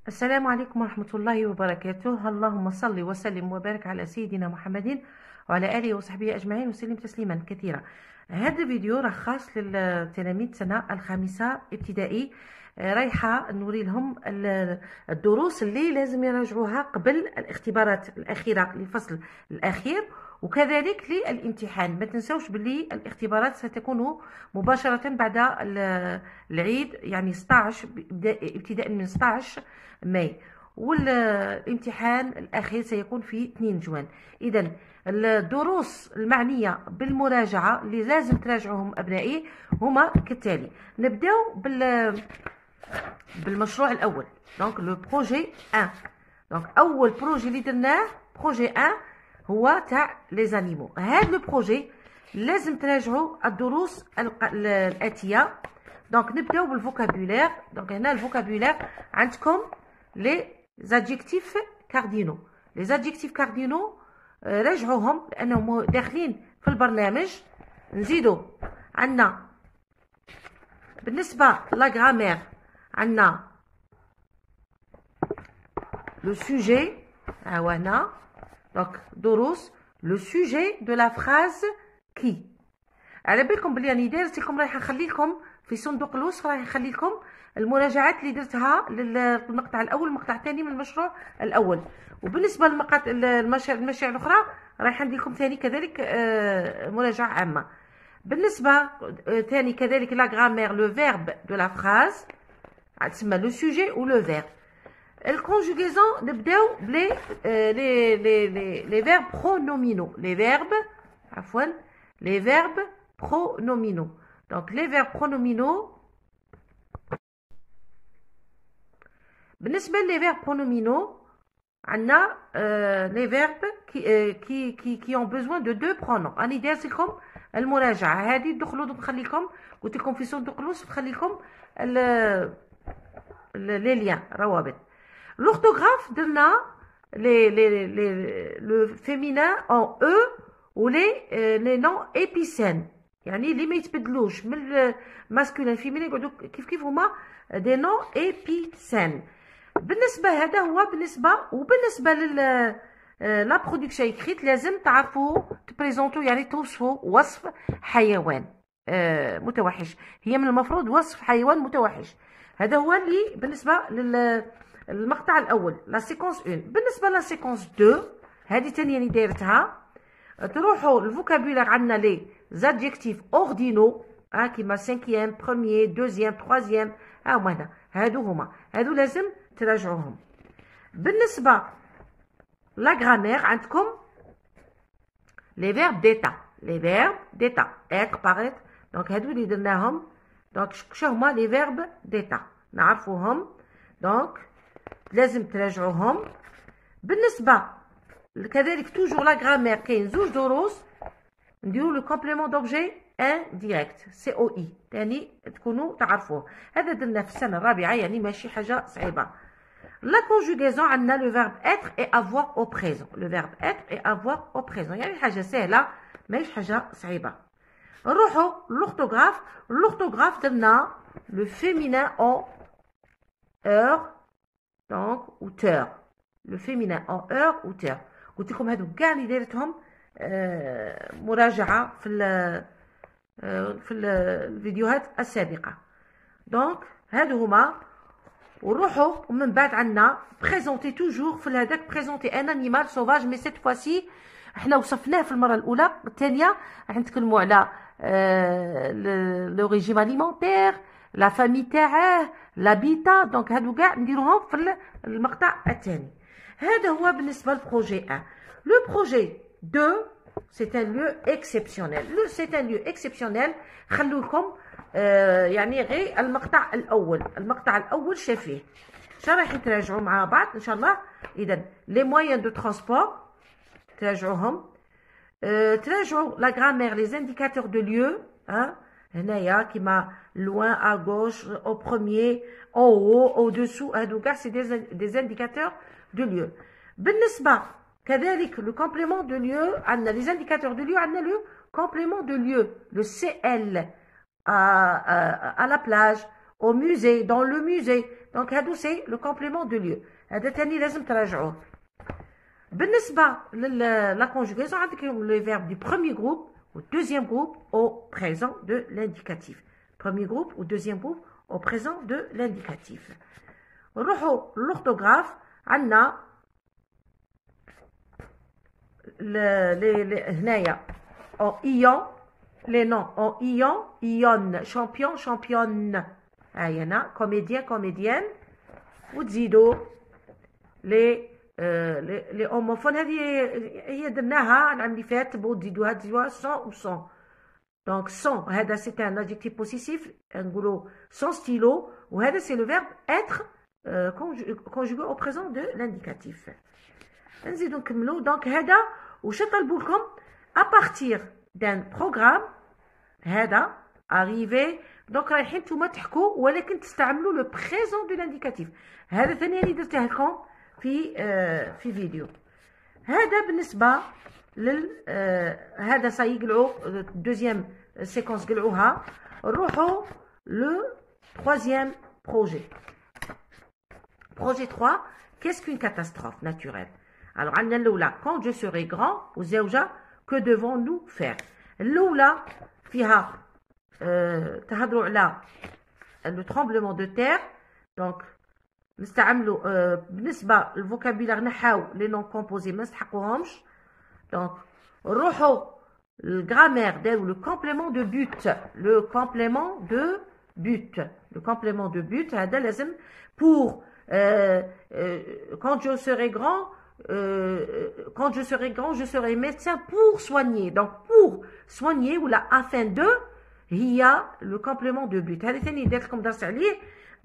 السلام عليكم ورحمة الله وبركاته. اللهم صل وسلم وبارك على سيدنا محمد وعلى آله وصحبه أجمعين وسلم تسليما كثيرا. هذا الفيديو راه خاص للتلاميذ سنة الخامسة ابتدائي. رايحة نوري لهم الدروس اللي لازم يراجعوها قبل الاختبارات الأخيرة للفصل الأخير، وكذلك للامتحان. ما تنسوش باللي الاختبارات ستكون مباشرة بعد العيد، يعني 16 ابتداء من 16 ماي، والامتحان الأخير سيكون في 2 جوان. إذا الدروس المعنية بالمراجعة اللي لازم تراجعوهم أبنائي هما كالتالي. نبداو بالمشروع الأول، دونك لو بروجي 1. دونك أول بروجي اللي درناه بروجي 1 هو تاع لي زانيمو. هاد لو بروجي لازم تراجعوا الدروس الآتية. دونك نبداو بالفوكابولير. دونك هنا الفوكابولير عندكم لي زادجيكتيف كاردينو. لي زادجيكتيف كاردينو راجعوهم لأنهم داخلين في البرنامج. نزيدو عندنا بالنسبة لا غرامير عندنا لو سوجي، ها هنا دونك دروس لو سوجي دو لا فراز كي. على بالكم بلي راني دايرت لكم، رايحه نخلي لكم في صندوق الوصف، رايحه نخلي لكم المراجعات اللي درتها للمقطع الاول والمقطع الثاني من المشروع الاول. وبالنسبه المشاريع الاخرى رايحه ندير لكم ثاني كذلك مراجعه عامه. بالنسبه ثاني كذلك لا غرامير لو فيرب دو لا فراز تسمى لو سوجي و لو فيرب. الكونجوغيزون نبداو بلي لي فيرب برونومينو. لي فيرب عفوا les verbes pronominaux. Donc les verbes pronominaux. بالنسبة les verbes pronominaux عندنا les verbes qui ont besoin de 2 pronoms. أنا دايرت لكم المراجعة هذه، دخلوا نخلي لكم، قلت لكم في صندوق الوصف نخلي لكم لي ليان روابط. l'orthographe درنا le féminin en e ولي نون ايبيسين، يعني اللي ما يتبدلوش من الماسكولين فيمينين يقعدوا كيف هما دي نون ايبيسين. بالنسبه هذا هو وبالنسبه لا برودكسيون ايكريت لازم تعرفوا تبريزونتو، يعني توصفوا وصف حيوان متوحش. هي من المفروض وصف حيوان متوحش. هذا هو اللي بالنسبه للمقطع الاول لا سيكونس 1. بالنسبه لا سيكونس 2 هذه ثاني اللي دايرتها، تروحوا الفوكابولير عندنا لي زادجيكتيف اوردينو كيما 5 بروميير 2 3 هما هنا، هادو لازم تراجعوهم. بالنسبه لا غرامير عندكم لي فيرب ديتا être paraître. دونك هادو اللي درناهم. دونك شنو هما لي فيرب ديتا نعرفوهم، دونك لازم تراجعوهم. بالنسبه كذلك توجور لا غرامير كاين 2 دروس نديرو لو كومبليمون دوبجي انديريكت سي او اي، ثاني تكونوا تعرفوه. هذا درنا في السنه الرابعه، يعني ماشي حاجه صعيبه. لا كونجوغيزون عندنا لو فيرب اتر اي افوار او بريزون. لو فيرب اتر اي افوار او بريزون يعني حاجه سهله ماشي حاجه صعيبه. نروحوا لورثوغراف درنا لو فيمينين اون اور دونك و تور. لو فيمينين اون اور و تور. قلت لكم هادو كاع اللي دايرتهم مراجعه في الفيديوهات السابقه. دونك هادو هما. ونروحوا ومن بعد عندنا بريزونتي توجور في هذاك بريزونتي ان انيمال سوفاج، مي سيت فواسي احنا وصفناه في المره الاولى. الثانيه راح نتكلموا على لو ريجيم اليمونتير، لا فامي تاعه، لابيتا. دونك هادو كاع نديروهم في المقطع الثاني. هذا هو بالنسبه للبروجي 1. Le projet 2 c'est un lieu exceptionnel. C'est un lieu exceptionnel. خلوا لكم يعني غير المقطع الاول شافيه. شنو راح تراجعوا مع بعض ان شاء الله. اذا لي مويان دو ترانسبور تراجعوهم. تراجعوا لا غرامير لي زانديكاتور دو ليو هنايا كيما لوان ا غوش او بروميير او او دسو، هادو كاع سي دي زانديكاتور دو ليو. بالنسبه كذلك le complément de lieu عندنا les indicateurs de lieu، عندنا le complément de lieu le CL à la plage, au musée, dans le musée. Donc هادو سي لو كومبليمون دو ليو. هذا تاني لازم تراجعوه. بالنسبة لا conjugaison عندك le verbe du premier groupe au deuxième groupe au présent de l'indicatif. Premier groupe ou deuxième groupe au présent de l'indicatif. نروحوا l'orthographe. عندنا هنايا en ion les noms en ion champion championne. هاي هنا comédien comédienne. وتزيدوا les homophones. هي درناها العام اللي فات. تبغوا تزيدوها sans ou sans. Donc sans هذا c'est un adjectif possessif نقولوا sans stylo. وهذا c'est le verbe être conjugué au présent de l'indicatif. نزيدو نكملو. دونك هذا واش طلبوا لكم à partir d'un programme. هذا arrivé. دونك رايحين نتوما تحكوا ولكن تستعملوا لو بريزون دو لانديكاتيف. هذا ثاني اللي درته لكم في فيديو. هذا بالنسبه هذا صاي قلعوا دوزيام سيكونس قلعوها. نروحوا لو troisième projet. Projet 3, qu'est-ce qu'une catastrophe naturelle? Alors, عندنا الأولى quand je serai grand وزوجة que devons-nous faire? الأولى فيها تهضروا على le tremblement de terre. donc نستعملوا بالنسبة للفوكابيلار نحاو لي نون كومبوزي ما نستحقوهمش. donc نروحوا الجرامير داروا le complément de but. le complément de but. le complément de but هذا لازم pour quand je serai grand je serai médecin pour soigner. donc pour soigner ou la afin de هي le complément de but. هذا ثاني درت لكم درس عليه.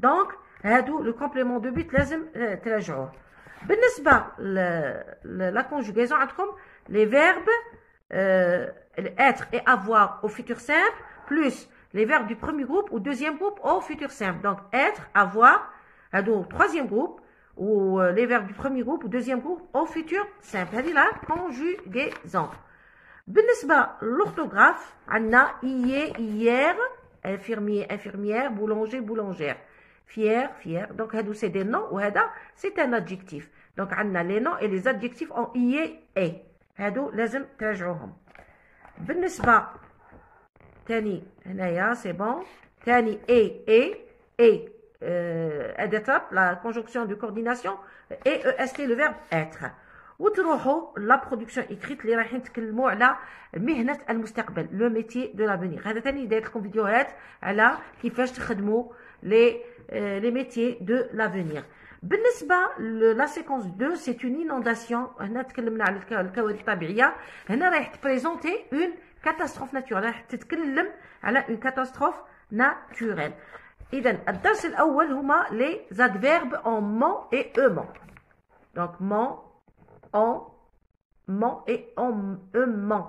donc هادو le complément de but لازم تراجعوه. بالنسبة la conjugaison عندكم les verbes être et avoir au futur simple plus les verbes du premier groupe ou deuxième groupe au futur simple. donc être, avoir هادو troisième groupe ou les verbes du premier groupe ou deuxième groupe au futur simple. هذه la conjugaison. بالنسبة l'orthographe عندنا hier infirmier infirmière boulanger boulangère fier fier. donc هادو c'est des noms وهذا c'est un adjectif. donc عندنا les noms et les adjectifs en et هادو لازم تراجعوهم. بالنسبة تاني هنايا c'est bon. تاني et أداة la conjonction de coordination et est le verbe être. وتروحوا لا برودكسيون ايكريت اللي رايحين نتكلموا على مهنه المستقبل لو ميتي دو لافونيغ. هذا ثاني داير لكم فيديوهات على كيفاش تخدموا لي ميتي دو لافونيغ. بالنسبه لا سيكونس 2 سي اون انونداسيون. هنا تكلمنا على الكوارث الطبيعيه. هنا رايح تبريزونتي اون كاتاستروف ناتوريل. رايح تتكلم على اون كاتاستروف ناتوريل. اذا الدرس الاول هما لي زادفيرب اون مون اي اومون. دونك مون en ment et en ment.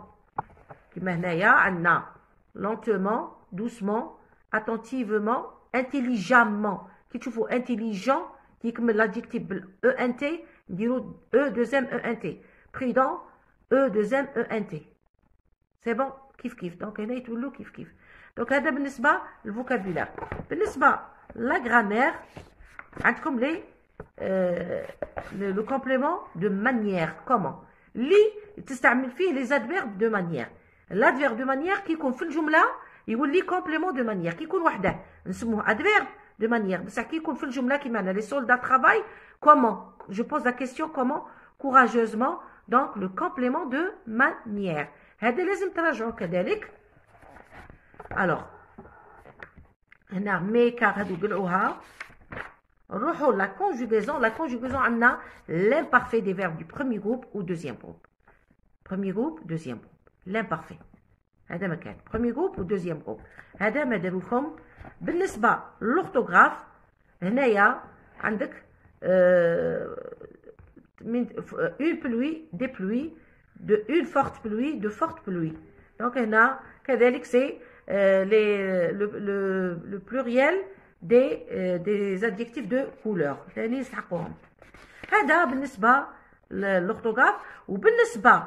كما هنايا عندنا lentement, doucement, attentivement, intelligemment. كي تشوفوا intelligent كيكمل l'adjectif بال ENT نديرو E deuxième ENT. prudent E deuxième ENT. c'est bon كيف كيف. دونك هنا يتولوا كيف كيف. دونك هذا بالنسبة للفوكابولار. بالنسبة لا grammaire عندكم لي le complément de manière. comment اللي تستعمل فيه les adverbes de manière. l'adverbe de manière كيكون في الجمله يولي complément de manière. كيكون وحده نسموه adverbe de manière بصح كيكون في الجمله كيما هنا les soldats travaillent comment. je pose la question comment courageusement. donc le complément de manière. هذا لازم تراجعوا كذلك. alors هنا ميكار هادو قلعوها. نروحوا la conjugaison. la conjugaison عندنا l'imparfait des verbes du premier groupe ou deuxième groupe. premier groupe deuxième groupe. l'imparfait هذا ما كان premier groupe ou deuxième groupe. هذا ما داروكم. بالنسبة للorthographe هنايا عندك une pluie des pluies de une forte pluie de forte pluie. donc هنا كذلك c'est le pluriel des adjectifs de couleur. ثاني يستحقوهم. هذا بالنسبة للorthographe. وبالنسبة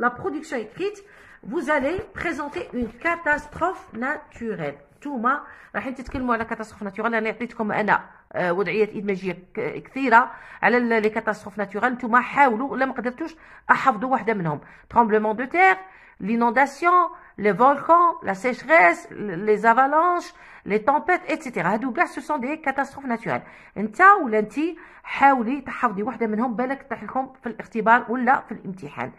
la production écrite vous allez présenter une catastrophe naturelle. نتوما رايحين تتكلموا على كاتاستروف ناتورال. انا عطيتكم انا وضعيات ادماجيه كثيره على لي كاتاستروف ناتورال. نتوما حاولوا، ولا ما قدرتوش احفظوا واحده منهم: ترومبلمون دو تير، l'inondation, les volcans, la sécheresse, les avalanches, les tempêtes, etc. هادو كاع سو سون دي كاتاستروف ناتورال. انت ولا انتي حاولي تحفظي واحده منهم، بالك تطيح لكم في الاختبار ولا في الامتحان.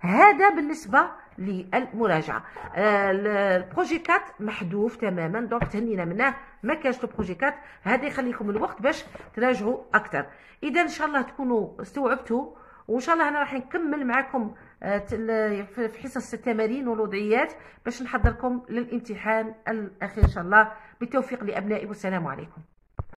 هذا بالنسبه للمراجعه. البروجي 4 محذوف تماما، دونك تهنينا منه، ما كاش البروجي 4. هذا يخليكم الوقت باش تراجعوا اكثر. اذا ان شاء الله تكونوا استوعبتوا، وان شاء الله انا راح نكمل معكم في حصص التمارين والوضعيات باش نحضركم للامتحان الاخير ان شاء الله. بالتوفيق لابنائي، والسلام عليكم.